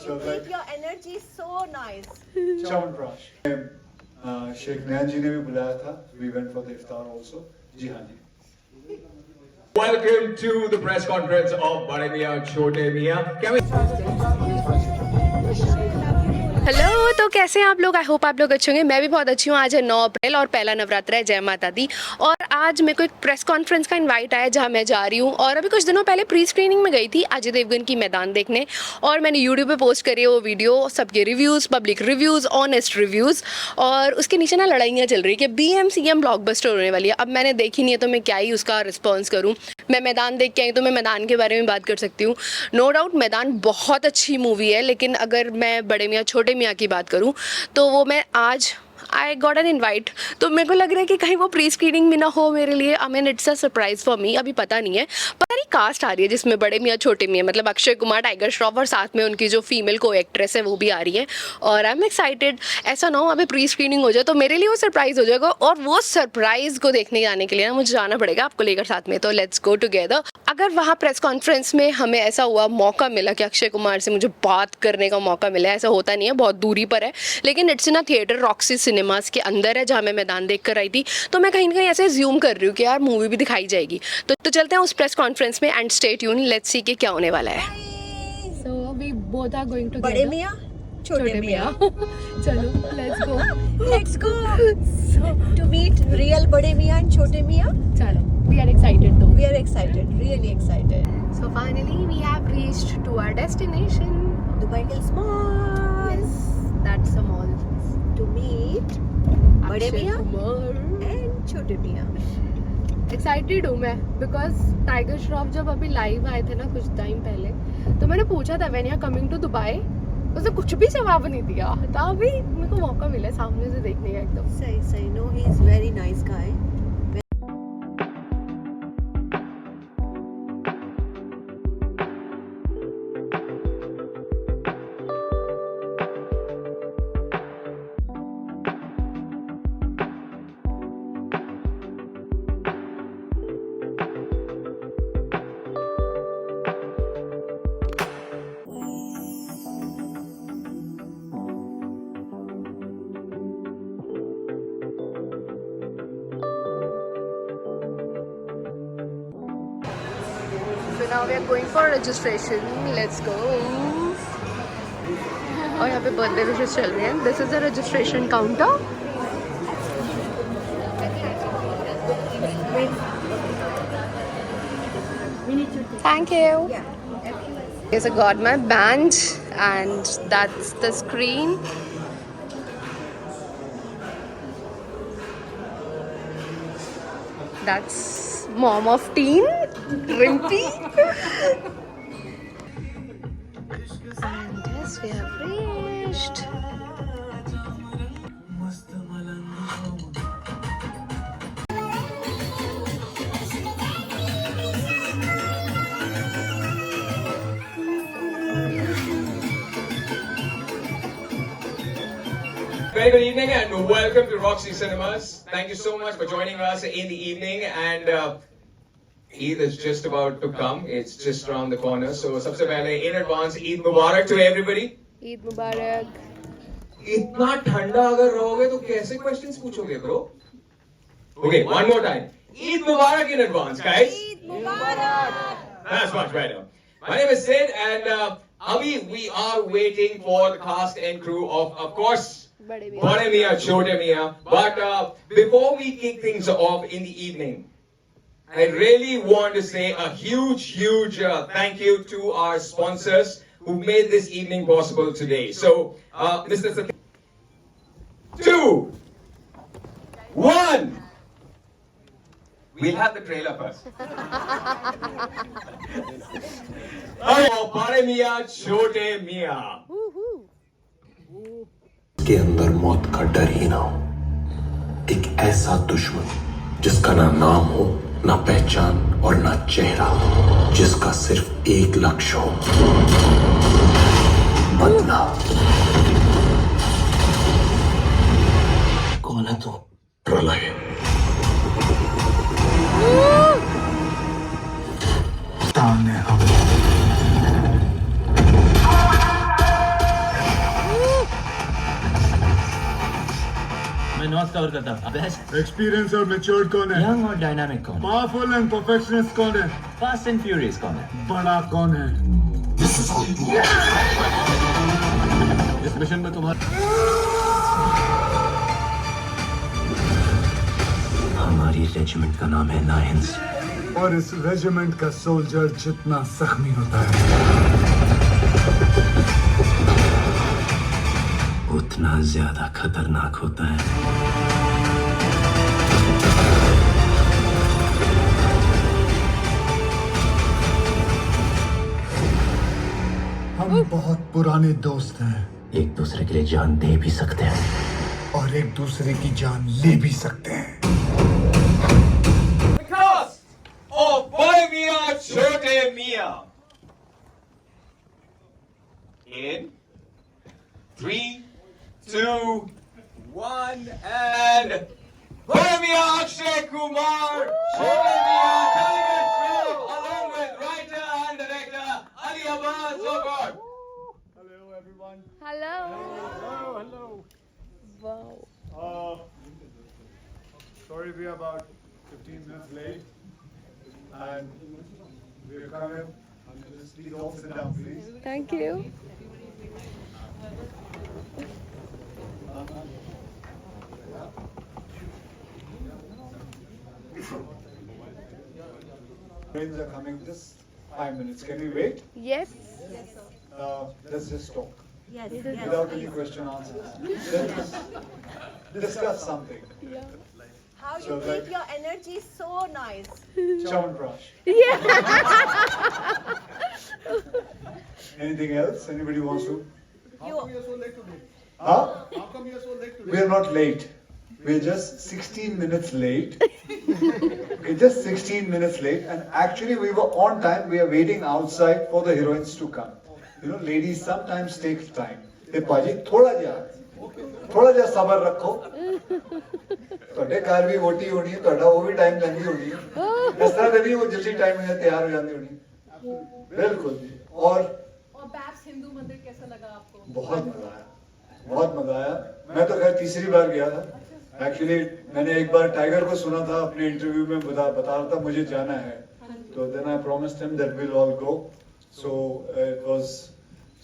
you keep your energy so nice. Chyawanprash Sheikh नैन जी ने भी बुलाया था. We went for the iftar also. जी हाँ जी. Welcome to the press conference of Bade Miyan Chote Miyan. Can we? Hello, तो कैसे हैं आप लोग? आई होप आप लोग अच्छे होंगे. मैं भी बहुत अच्छी हूँ. आज है 9 अप्रैल और पहला नवरात्र है. जय माता दी. और आज मेरे को एक प्रेस कॉन्फ्रेंस का इनवाइट आया जहाँ मैं जा रही हूँ. और अभी कुछ दिनों पहले प्री स्क्रीनिंग में गई थी अजय देवगन की मैदान देखने. और मैंने यूट्यूब पे पोस्ट करी है वो वीडियो, सबके reviews, public reviews, honest reviews. और उसके नीचे ना लड़ाइयाँ चल रही है कि BM-CM ब्लॉकबस्टर होने वाली है. अब मैंने देखी नहीं है तो मैं क्या ही उसका रिस्पॉन्स करूँ. मैं मैदान देख के आई तो मैं मैदान के बारे में बात कर सकती हूँ. नो डाउट मैदान बहुत अच्छी मूवी है, लेकिन अगर मैं बड़े मियाँ छोटे मियाँ की बात करूँ तो वो मैं आज आई गॉट एन इन्वाइट. तो मेरे को लग रहा है कि कहीं वो प्री स्क्रीनिंग भी ना हो मेरे लिए. I mean it's a surprise for me. अभी पता नहीं है. पता नहीं कास्ट आ रही है जिसमें बड़े मियाँ छोटे मियाँ, मतलब अक्षय कुमार, टाइगर श्रॉफ और साथ में उनकी जो फीमेल को एक्ट्रेस है वो भी आ रही है. और आई एम एक्साइटेड. ऐसा ना हो अभी प्री स्क्रीनिंग हो जाए तो मेरे लिए वो सरप्राइज हो जाएगा. और वो सरप्राइज को देखने जाने के लिए ना मुझे जाना पड़ेगा आपको लेकर साथ में. तो लेट्स गो टुगेदर. अगर वहाँ प्रेस कॉन्फ्रेंस में हमें ऐसा हुआ मौका मिला कि अक्षय कुमार से मुझे बात करने का मौका मिला, ऐसा होता नहीं है, बहुत दूरी पर है, लेकिन it's in a theatre, Roxy cinemas के अंदर है जहाँ मैं मैदान देख कर आई थी. तो मैं कहीं ना कहीं ऐसे ज्यूम कर रही हूँ कि यार मूवी भी दिखाई जाएगी. तो चलते हैं उस प्रेस कॉन्फ्रेंस में and stay tune. Let's see कि क्या होने वाला है. So we both are going to Bade Miyan Chote Miyan. चलो let's go. Let's go to meet real बड़े मियाँ and छोटे मियाँ. चलो. We are excited though. We are excited, really excited. So finally we have reached to our destination. Dubai Hills Mall. Yes, that's a mall. To meet बड़े Akshay मियाँ Kumar. and छोटे मियाँ. Excited हूँ मैं because tiger Shroff जब अभी live आए थे ना कुछ टाइम पहले, तो मैंने पूछा था when you are coming to Dubai, उसने कुछ भी जवाब नहीं दिया. तो अभी मेरे को मौका मिला सामने से देखने का एकदम. सही सही. No, he is very nice guy. So now we are going for registration. Let's go. और यहाँ पे बर्थडे विशेस चल रहे हैं. This is the registration counter. Thank you. Yes, I got my band and that's the screen. That's mom of teen, Rimpy. And yes, we have reached. Very good evening and welcome to Roxy Cinemas. Thank you so much for joining us in the evening. And Eid is just about to come. It's just around the corner. So, सबसे पहले in advance Eid Mubarak to everybody. Eid Mubarak. इतना ठंडा अगर रहोगे तो कैसे questions पूछोगे bro? Okay, one more time. Eid Mubarak in advance, guys. Eid Mubarak. That's much better. My name is Sid and Abhi, we are waiting for the cast and crew of course, Bade Miyan. Bade Miyan Chote Miyan. But before we kick things off in the evening, I really want to say a huge thank you to our sponsors who made this evening possible today. So, Mr. Sat 2, 1. We'll have the trailer first. Oh, Bade Miyan Chote Miyan. के अंदर मौत का डर ही ना हो. एक ऐसा दुश्मन जिसका ना नाम हो, ना पहचान और ना चेहरा, जिसका सिर्फ एक लक्ष्य हो, बदला. कौन है तू? प्रलय. सामने हम बहुत कवर करता हूँ बेस्ट एक्सपीरियंस और मैच्योर्ड कौन है? यंग और डायनामिक कौन है पावरफुल एंड परफेक्शनिस्ट कौन है? फास्ट एंड फ्यूरियस कौन है बड़ा कौन है? इस मिशन में तुम्हारा हमारी रेजिमेंट का नाम है लायंस और इस रेजिमेंट का सोल्जर जितना जख्मी होता है उतना ज्यादा खतरनाक होता है हम बहुत पुराने दोस्त हैं एक दूसरे के लिए जान दे भी सकते हैं और एक दूसरे की जान ले भी सकते हैं Because of Bade Miyan Chote Miyan. In 3, 2, 1, and Bade Miyan Akshay Kumar Chote Miyan television film along with writer and director Ali Abbas Zogor. Hello everyone. Hello Hello. Wow Sorry we are about 15 minutes late. And we're coming. Just please all sit down, please. Thank you Trains are coming just 5 minutes. Can we wait? Yes Let's just talk. Yes, Without any question answers. Let's discuss something. How you So, keep like- your energy so nice. Chyawanprash. Anything else? Anybody wants to? You Huh? We are not late. We're just 16 minutes late. Okay, just 16 minutes late. And actually we were on time. We are waiting outside for the heroines to come. You know, ladies sometimes take time. They paji, thoda ja sabar rakho. ਤੁਹਾਡੇ ਘਰ ਵੀ ਵੋਟੀ ਹੋਣੀ ਹੈ ਤੁਹਾਡਾ ਉਹ ਵੀ time ਲੈਂਦੀ ਹੋਣੀ ਹੈ ਇਸ ਤਰ੍ਹਾਂ ਦੇ ਨਹੀਂ ਉਹ ਜਲਦੀ ਟਾਈਮ ਨਾਲ ਤਿਆਰ ਹੋ ਜਾਂਦੀ ਹੋਣੀ ਬਿਲकुल जी और बैप्स हिंदू मंदिर कैसा लगा आपको? बहुत मजा आया मैं तो खैर तीसरी बार गया था एक्चुअली मैंने एक बार टाइगर को सुना था अपने इंटरव्यू में बता रहा था मुझे जाना है तो then I promised him that will all go so it was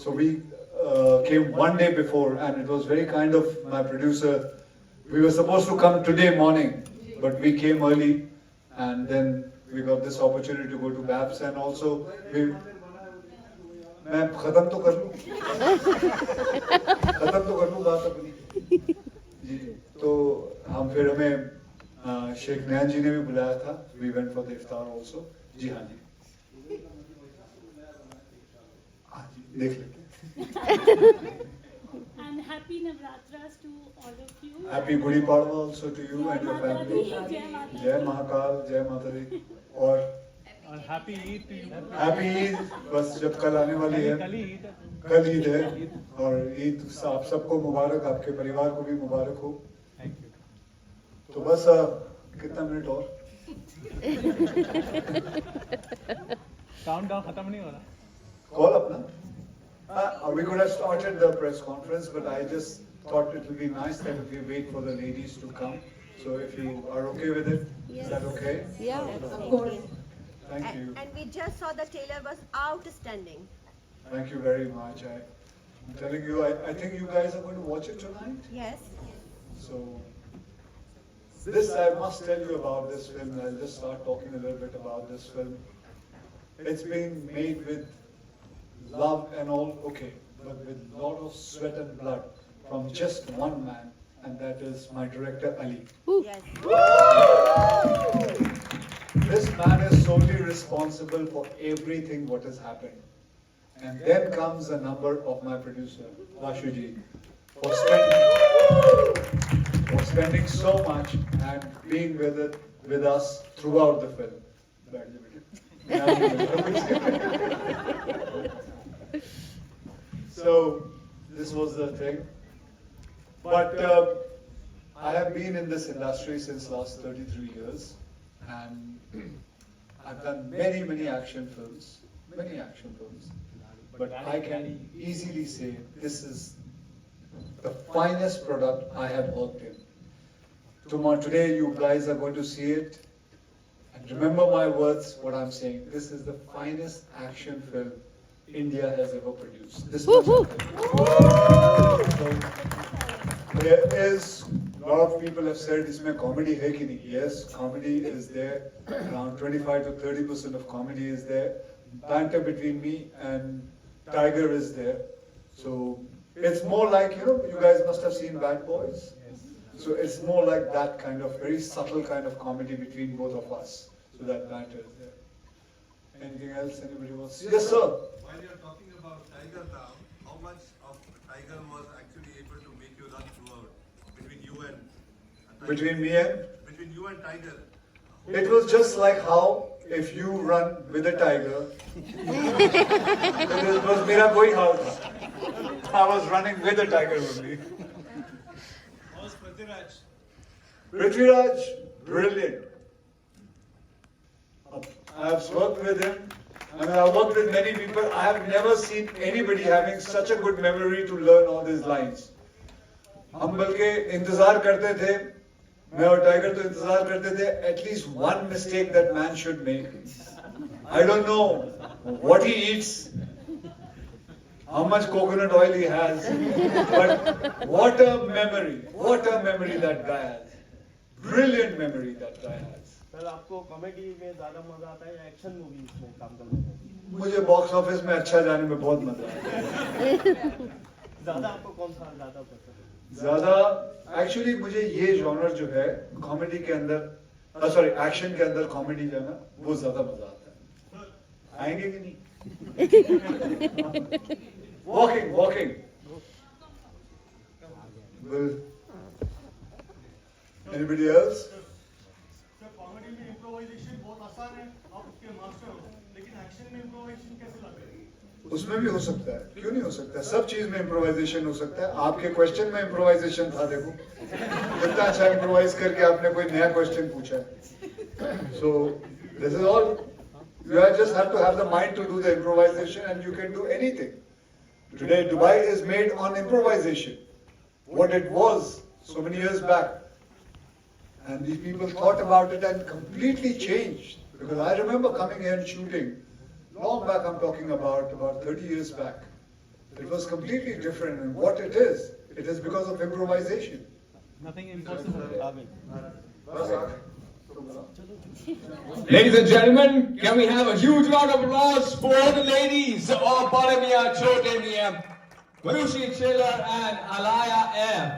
so we came one day before and it was very kind of my producer. We were supposed to come today morning but we came early and then we got this opportunity to go to BAPS and also we मैं खत्म तो कर लूं बात अपनी जी तो हम फिर हमें शेख नैन जी ने भी बुलाया था वी वेंट फॉर द इफ्तार आल्सो जी हाँ जी देख लेते And happy Navratras to all of you. Happy Gudi Padwa also to you and your family जय महाकाल जय माता दी और happy Eid to you happy Eid बस जब कल आने वाली है कल ईद है और ईद आप सबको मुबारक आपके परिवार को भी मुबारक हो थैंक यू तो बस कितना मिनट और काउंटडाउन खत्म नहीं हो रहा कॉल अपना we could have started the press conference but I just thought it would be nice that we wait for the ladies to come so if you are okay with it is that okay Yeah. of course. thank you And we just saw the trailer was outstanding. thank you very much I'm telling you I think you guys are going to watch it tonight Yes. so this I must tell you about this film I'll just start talking a little bit about this film it's been made with love and all okay but with a lot of sweat and blood from just one man and that is my director Ali Yes. this man is solely responsible for everything what has happened and then comes the number of my producer Vashuji for spending so much and being with us throughout the film So this was the thing but I have been in this industry since last 33 years and I've done many action films but I can easily say this is the finest product I have worked in tomorrow, today you guys are going to see it. And remember my words, what I'm saying. This is the finest action film India has ever produced. This much I tell you. So, there is, a lot of people have said, isme comedy hai ki nahi? Yes, comedy is there. Around 25 to 30% of comedy is there. Banter between me and Tiger is there. So it's more like, you guys must have seen Bad Boys. So it's more like that kind of very subtle kind of comedy between both of us. So that banter is there. Anything else anybody wants? Yes, sir. While you're talking about Tiger now, how much of Tiger was actually able to make you run throughout between you and Tiger? Between me and? Between you and Tiger. It was just like how if you run with a tiger, it was mera koi haal tha. I was running with a tiger only. How's Prithviraj? Prithviraj, brilliant. I have worked with him. I mean, I've worked with many people. I have never seen anybody having such a good memory to learn all these lines. हम बल्कि इंतजार करते थे, मैं और tiger तो इंतजार करते थे, at least one mistake that man should make. I don't know what he eats, how much coconut oil he has, but what a memory that guy has. Brilliant memory that guy has. Sir आपको comedy में ज़्यादा मज़ा आता है या action movies में काम करने में? मुझे बॉक्स ऑफिस में अच्छा जाने में बहुत मजा आता है. ज़्यादा आपको कौन सा ज़्यादा पसंद है? ज़्यादा एक्चुअली मुझे ये जॉनर जो है कॉमेडी के अंदर, सॉरी एक्शन के अंदर कॉमेडी जो है ना, वो ज़्यादा मजा आता है. आएंगे कि नहीं? Walking. Well, anybody else? Sir comedy में इम्प्रोवाइजेशन बहुत आसान है, आप उसके मास्टर हो, लेकिन एक्शन में इम्प्रोवाइजेशन कैसे लाते हैं? उसमें भी हो सकता है, क्यों नहीं हो सकता है? सब चीज में इम्प्रोवाइजेशन हो सकता है. आपके क्वेश्चन में इम्प्रोवाइजेशन था, देखो कितना अच्छा इम्प्रोवाइज करके आपने कोई नया क्वेश्चन पूछा है. So this is all. You just have to have the mind to do the improvisation, and you can do anything. Today Dubai is made on improvisation. What it was so many years back, and these people thought about it and completely changed. Because I remember coming here and shooting. Long back, I'm talking about 30 years back. It was completely different, and what it is because of improvisation. Nothing impossible. Ladies and gentlemen, can we have a huge round of applause for the ladies of Bade Miyan Chote Miyan, Manushi Chiller and Alaya M.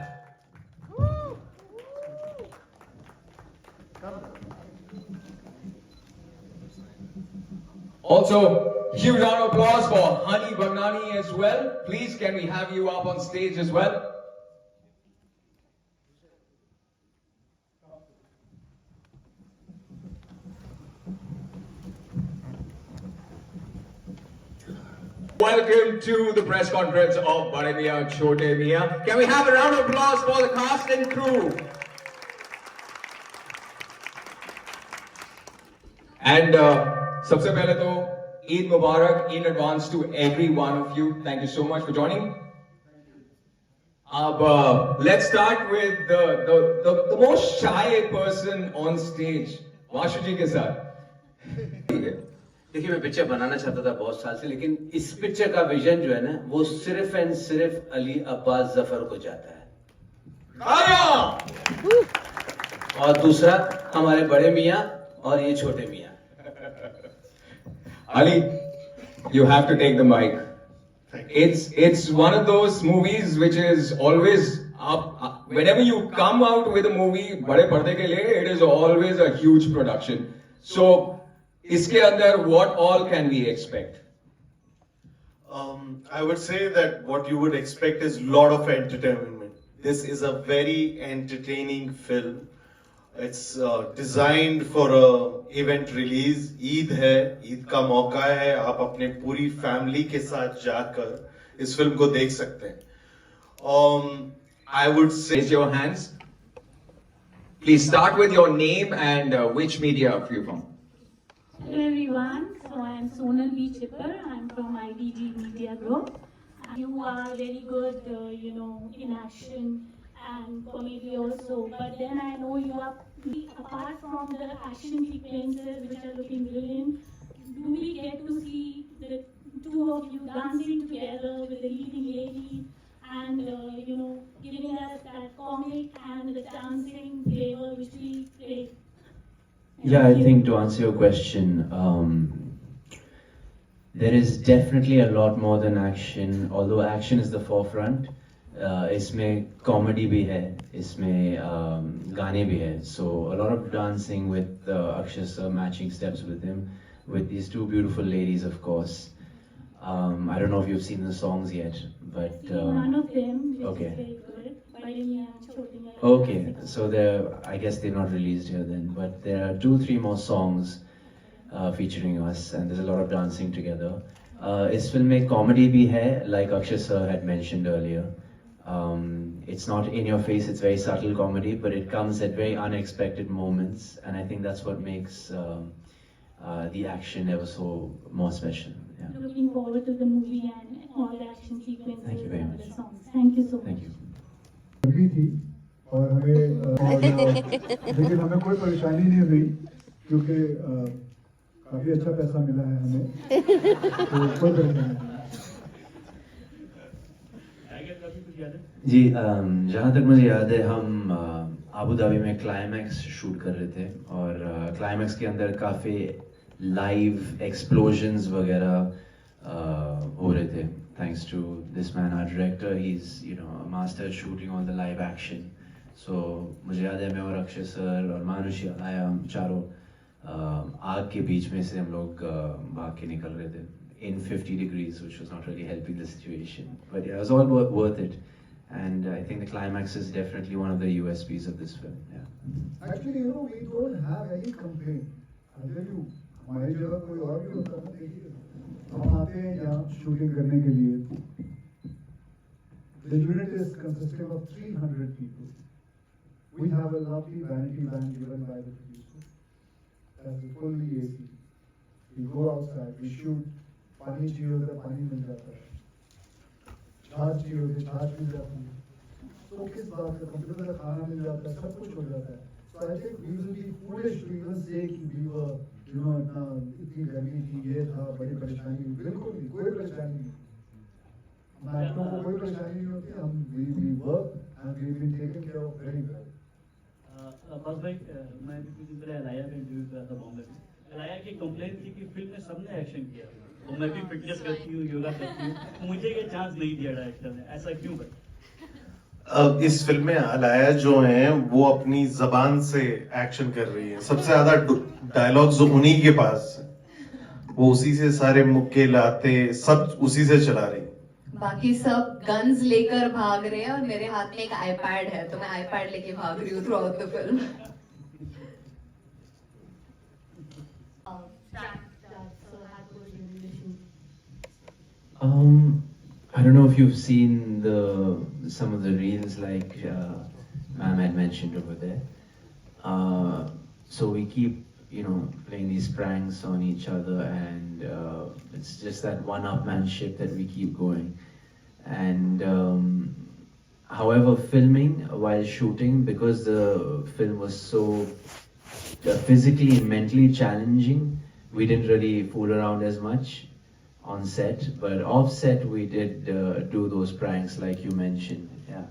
Also, huge round of applause for Hani Bagnani as well. Please, can we have you up on stage as well? Welcome to the press conference of Bade Miyan Chote Miyan. Can we have a round of applause for the cast and crew? And सबसे पहले तो Eid Mubarak in advance to every one of you. Thank you so much for joining. Let's start with the most shy person on stage, Vashu ji के साथ. देखिए मैं picture बनाना चाहता था बहुत साल से, लेकिन इस पिक्चर का विजन जो है ना, वो सिर्फ एंड सिर्फ अली अब्बास जफर को जाता है. और दूसरा हमारे बड़े मियाँ और ये छोटे मियाँ. Ali, you have to take the mic. It's one of those movies which is always up. Whenever you come out with a movie, बड़े पर्दे के लिए, it is always a huge production. So, इसके अंदर what all can we expect? I would say that what you would expect is lot of entertainment. This is a very entertaining film. It's designed for a event release. Eid है, ईद का मौका है, आप अपने पूरी family के साथ जाकर इस फिल्म को देख सकते हैं. I would say. Raise your hands. Please start with your name and which media are you from? Hello everyone, so I am Sonal B. Chipper. I am from IDG Media Group. You are very good, in action and comedy also. But then I know you are, apart from the action sequences which are looking brilliant, do we get to see the two of you dancing together with the leading lady and giving us that comic and the dancing flavor which we crave? Yeah, I think to answer your question, there is definitely a lot more than action, although action is the forefront. इसमें comedy भी है, इसमें गाने भी है. So a lot of dancing with Akshay sir, matching steps with him, with these two beautiful ladies, of course. I don't know if you've seen the songs yet, but One of them, which okay. is very good. Bade Miyan Chote Miyan. Okay, so I guess they're not released here then, but there are 2-3 more songs featuring us, and there's a lot of dancing together. Is film में comedy भी है, like Akshay sir had mentioned earlier. It's not in your face, it's very subtle comedy, but it comes at very unexpected moments, and I think that's what makes the action ever so more special. Yeah. Looking forward to the movie and all the action sequences Thank you very and much. the songs. Thank you so much. Thank you. लगी थी और लेकिन हमें कोई परेशानी नहीं हुई क्योंकि काफी अच्छा पैसा मिला है हमें तो कोई परेशानी नहीं जी, जहाँ तक मुझे याद है हम अबू धाबी में क्लाइमैक्स शूट कर रहे थे और क्लाइमैक्स के अंदर काफ़ी लाइव एक्सप्लोजन्स वगैरह हो रहे थे. Thanks to this man, our director, he's a master at shooting all the live action. So मुझे याद है मैं और अक्षय सर और मानुषी आया, हम चारों आग के बीच में से हम लोग भाग के निकल रहे थे in 50 degrees, which was not really helping the situation. But yeah, it was all worth it. And I think the climax is definitely one of the USPs of this film. Yeah. Actually, we don't have any complaint. I'll tell you, हमारी जगह कोई और भी होता है, देखिए हम आते हैं यहाँ शूटिंग करने के लिए. The unit is consisting of 300 people. We have a lovely vanity van given by the producer. That's fully AC. We go outside, we shoot. पानी चाहिए होता है, पानी मिल जाता है. छाछ चाहिए होती है, छाछ मिल जाती है. तो किस बात का कंप्यूटर का खाना मिल जाता है, सब कुछ हो जाता है. So I think we will be foolish to even say कि we were, इतनी गर्मी थी, ये था, बड़ी परेशानी. बिल्कुल नहीं, कोई परेशानी नहीं. नाटकों को कोई परेशानी नहीं होती. हम we work and we've been taken care of very well. बस भाई, मैं भी कुछ दिन पहले अलाया का इंटरव्यू किया था बॉम्बे में. अलाया की कंप्लेंट थी कि फिल्म में सबने एक्शन किया और मैं भी फिटनेस करती हूँ, योगा करती हूँ, मुझे ये चांस नहीं दिया डायरेक्टर ने. ऐसा क्यों भाई? इस फिल्म में अलाया जो हैं वो अपनी जबान से एक्शन कर रही है. सबसे ज्यादा डायलॉग्स उन्हीं के पास है, वो उसी से सारे मुक्के लाते, सब उसी से चला रही. बाकी सब गन्स लेकर भाग रहे हैं और मेरे हाथ में एक आईपैड है, तो मैं आईपैड लेके भाग रही हूँ through out the film. I don't know if you've seen some of the reels like ma'am had mentioned over there. So we keep playing these pranks on each other, and it's just that one-upmanship that we keep going. And however, filming while shooting, because the film was so physically and mentally challenging, we didn't really fool around as much on set, but off set we did do those pranks like you mentioned. Yeah,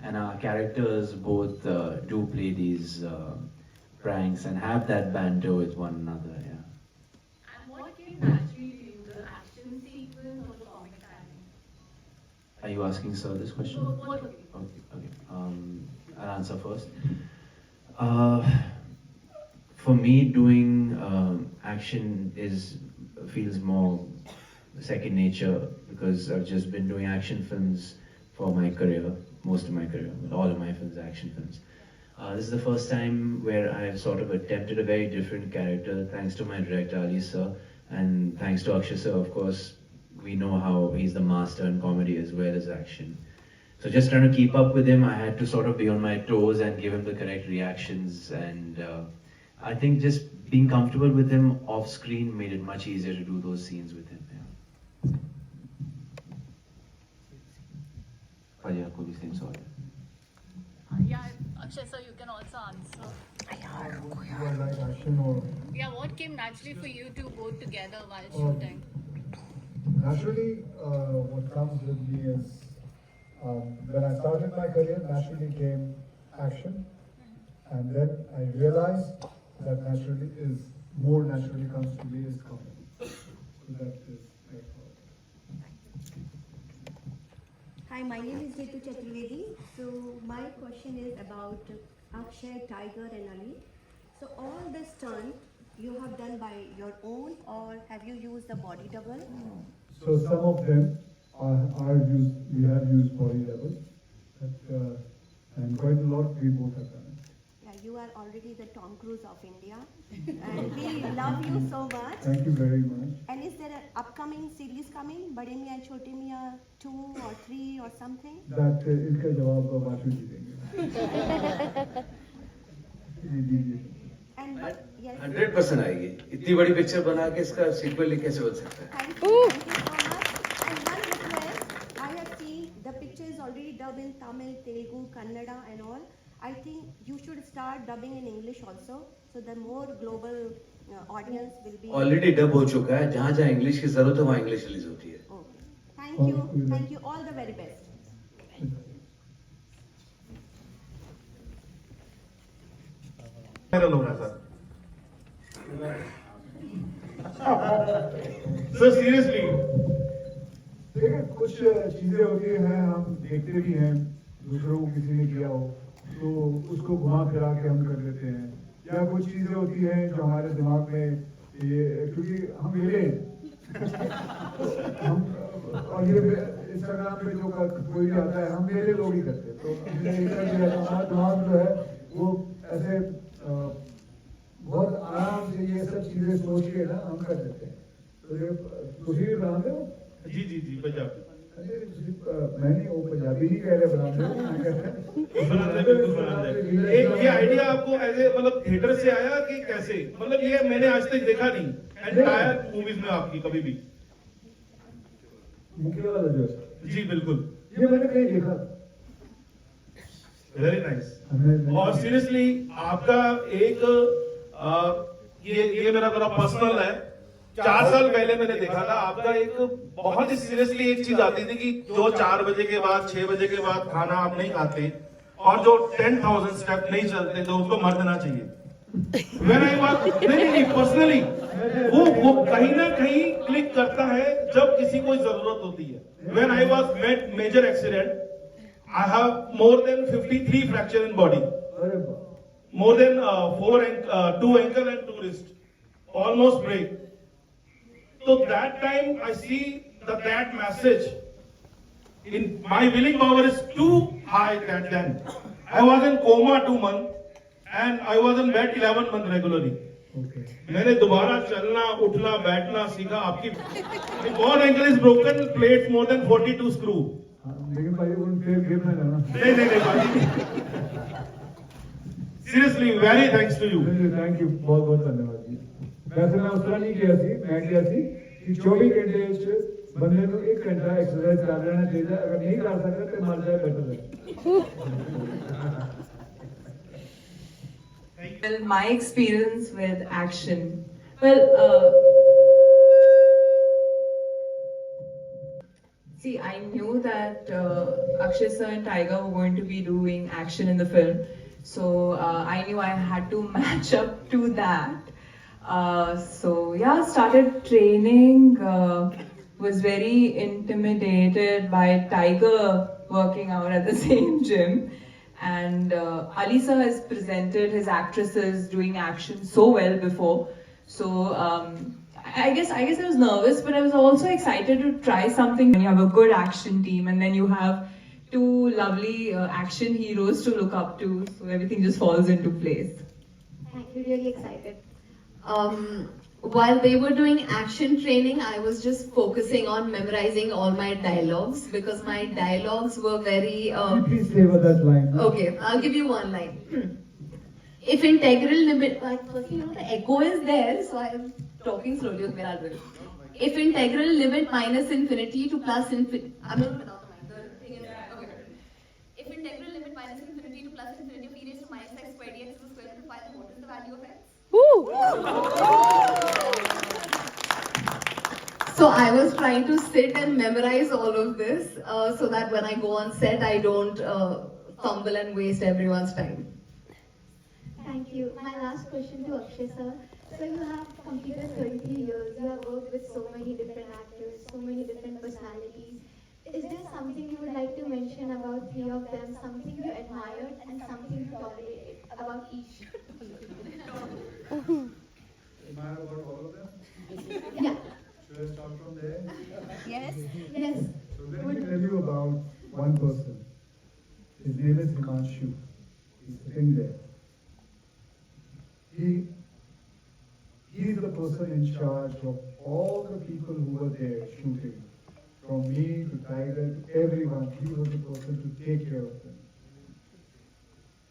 and our characters both do play these pranks and have that banter with one another. Yeah. And what came naturally to you, the action sequence or the comic timing? Are you asking sir this question? Both of you. Okay. I'll answer first. For me, doing action feels more second nature, because I've just been doing action films for my career, most of my career, all of my films are action films. This is the first time where I've sort of attempted a very different character, thanks to my director Ali sir, and thanks to Akshay sir, of course. We know how he's the master in comedy as well as action. So just trying to keep up with him, I had to sort of be on my toes and give him the correct reactions, and I think just being comfortable with him off screen made it much easier to do those scenes with him. Yeah. आपको भी same सवाल है. Yeah, Akshay sir, you can also answer. You are like action or Yeah, what came naturally for you two both together while shooting? naturally, what comes with me is when I started my career, naturally came action, and then I realized that naturally is more naturally comes to me is comedy. So that is like Hi, my name is Ritu Chaturvedi. So my question is about Akshay, Tiger and Ali. So all this stunt you have done by your own or have you used a body double? so some of them we have used body double, but and quite a lot we both have done it. Yeah, you are already the Tom Cruise of India, and we love you so much. Thank you very much. And is there an upcoming series coming, Bade Miyan Chote Miyan 2 or 3 or something? That इसका जवाब बाशु जी देंगे. जी दीजिए. And yes. 100% आएगी. इतनी बड़ी picture बना के इसका सीक्वल कैसे बन सकता है? Thank you so much. And one request, I have seen the picture is already dubbed in Tamil, Telugu, Kannada and all. I think you should start dubbing in English also, so the more global audience will be. Already dub हो चुका है. जहाँ जहाँ English की जरूरत है वहाँ English release होती है. Okay. Thank you, all the very best. Viral हो रहा है सर सीरियसली देखिए कुछ चीजें होती हैं हम देखते भी हैं दूसरों को किसी ने किया हो तो उसको घुमा फिरा के हम कर लेते हैं या कुछ चीजें होती हैं जो हमारे दिमाग में ये क्योंकि हम ये हम और ये इंस्टाग्राम पे जो कोई भी आता है हम मेरे लोग ही करते हैं तो हमने हमारा दिमाग जो है वो ऐसे बहुत आराम से ये सब चीजें सोच के ना हम कर देते हैं तो ये तुझे भी बनाते हो जी जी जी पंजाबी मैंने वो पंजाबी नहीं कह रहे बनाते एक ये आइडिया आपको ऐसे मतलब थिएटर से आया कि कैसे मतलब ये मैंने आज तक देखा नहीं एंटायर मूवीज में आपकी कभी भी मुख्य वाला जो जी बिल्कुल ये मैंने कहीं देखा वेरी नाइस और सीरियसली आपका एक ये मेरा थोड़ा पर्सनल है 4 साल पहले मैंने देखा था आपका एक बहुत ही सीरियसली एक चीज आती थी कि जो 4 बजे के बाद 6 बजे के बाद खाना आप नहीं खाते और जो 10,000 स्टेप नहीं चलते तो उसको मर देना चाहिए When I was नहीं पर्सनली वो कहीं ना कहीं क्लिक करता है जब किसी को जरूरत होती है When I was met major accident I have more than 53 fracture in body more than 2 ankle and 2 wrist almost break. So that time I see that message in my willing power is too high that then. I was in coma 2 months and I was in bed 11 months regularly. मैंने दोबारा चलना उठना बैठना सीखा आपकी one ankle is broken plates more than 42 screw. लेकिन भाई उन फिर गिर ना जाना नहीं भाई seriously very thanks to you thank you बहुत बहुत धन्यवाद जी वैसे मैं उस तरह नहीं किया थी मैं किया थी कि 24 घंटे च बंदे को 1 घंटा एक्सरसाइज कर लेना चाहिए अगर नहीं कर सकता तो मर जाए बेटर है Well, my experience with action. Well, see, I knew that Akshay sir and Tiger were going to be doing action in the film, so I knew I had to match up to that. So yeah, started training. Was very intimidated by Tiger working out at the same gym. And Ali sir has presented his actresses doing action so well before, so I guess I was nervous, but I was also excited to try something. You have a good action team, and then you have 2 lovely action heroes to look up to, so everything just falls into place. I'm really excited. While they were doing action training, I was just focusing on memorizing all my dialogues because my dialogues were very. Please say what that line. Okay, I'll give you one line. If integral limit, firstly, the echo is there, so I'm talking slowly. Okay, I'll do it. If integral limit minus infinity to plus infinity, I'm not without the mind. The thing is, okay. If integral limit minus infinity to plus infinity. what is the value of X? So I was trying to sit and memorize all of this so that when I go on set, I don't fumble and waste everyone's time. Thank you. My last question to Akshay sir. So you have completed 33 years. You have worked with so many different actors, so many different personalities. Is there something you would like to mention about three of them? Something you admired and something you tolerated about each? Admire about all of them? Yeah. Should I start from there? Yes. Yes. So let me tell you about one person. His name is Himanshu. He's sitting there. He is the person in charge of all the people who were there shooting. From me to Tiger to everyone, he was the person to take care of them.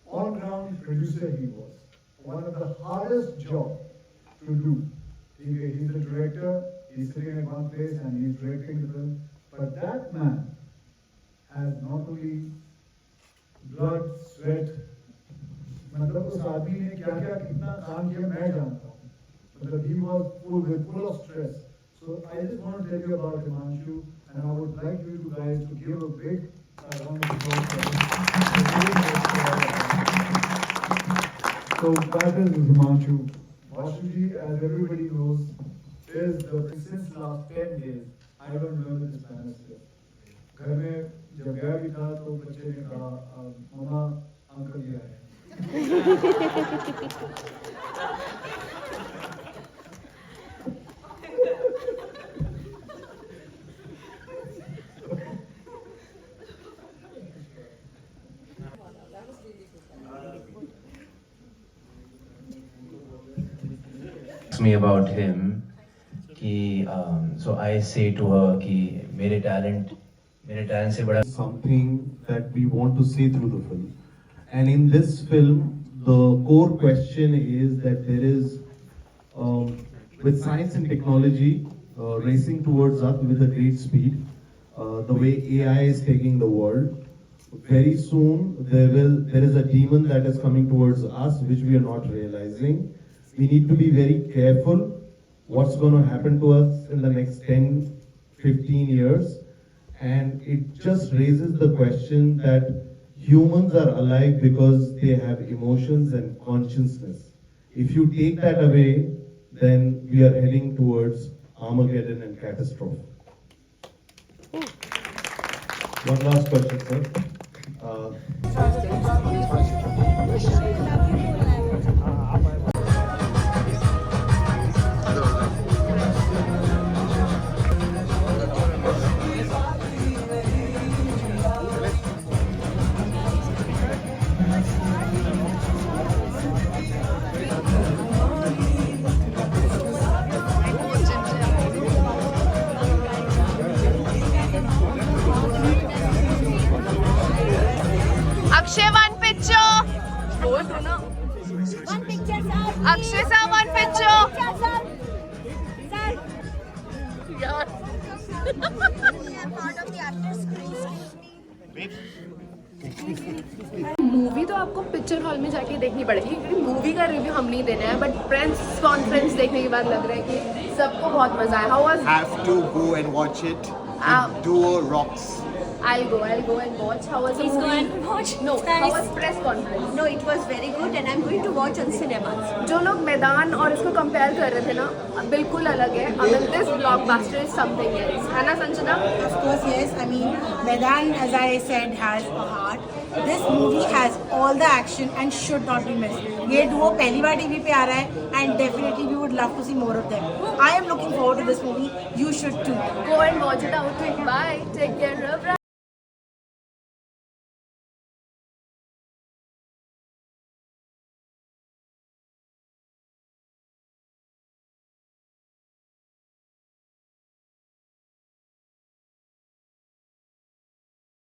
On-ground producer he was. One of the hardest job to do. He's the director, he's sitting at one place and he's directing the film. But that man has not only blood, sweat, मतलब उस आदमी ने क्या क्या कितना काम किया मैं जानता हूँ. मतलब he was full of stress. So I just want to tell you about Himanshu, and I would like you guys to give a big round of applause for him. So that is Himanshu. Vashuji, as everybody knows, is since last 10 days, I don't remember this man still. घर में जब गया भी था तो बच्चे ने कहा मम्मा अंकल भी आए. Me about him कि so I say to her कि मेरे talent से बड़ा something that we want to see through the film. And in this film, the core question is that there is, with science and technology racing towards us with a great speed, the way AI is taking the world, very soon there is a demon that is coming towards us which we are not realizing. We need to be very careful what's going to happen to us in the next 10, 15 years. And it just raises the question that humans are alive because they have emotions and consciousness. If you take that away, then we are heading towards Armageddon and catastrophe. One last question, sir. Akshay, one picture. One picture, sir. Akshay sir, one picture. Sir. Movie तो आपको picture hall में जाके देखनी पड़ेगी क्योंकि movie का review हम नहीं देना है, बट प्रेस कॉन्फ्रेंस देखने के बाद लग रहा है कि सबको बहुत मजा आया. How was? Have to go and watch it. Duo rocks. I'll go and watch. How was the Please movie? go and watch. No, Thanks. how was press conference? No, it was very good and I'm going to watch on cinemas. जो लोग मैदान और इसको compare कर रहे थे ना, बिल्कुल अलग है. I mean, this blockbuster is something else. है ना Sanjana? Of course, yes. I mean, Medan, as I said, has a heart. This movie has all the action and should not be missed. ये duo पहली बार TV पे आ रहा है and definitely we would love to see more of them. I am looking forward to this movie. You should too. Go and watch it out. Bye. Take care.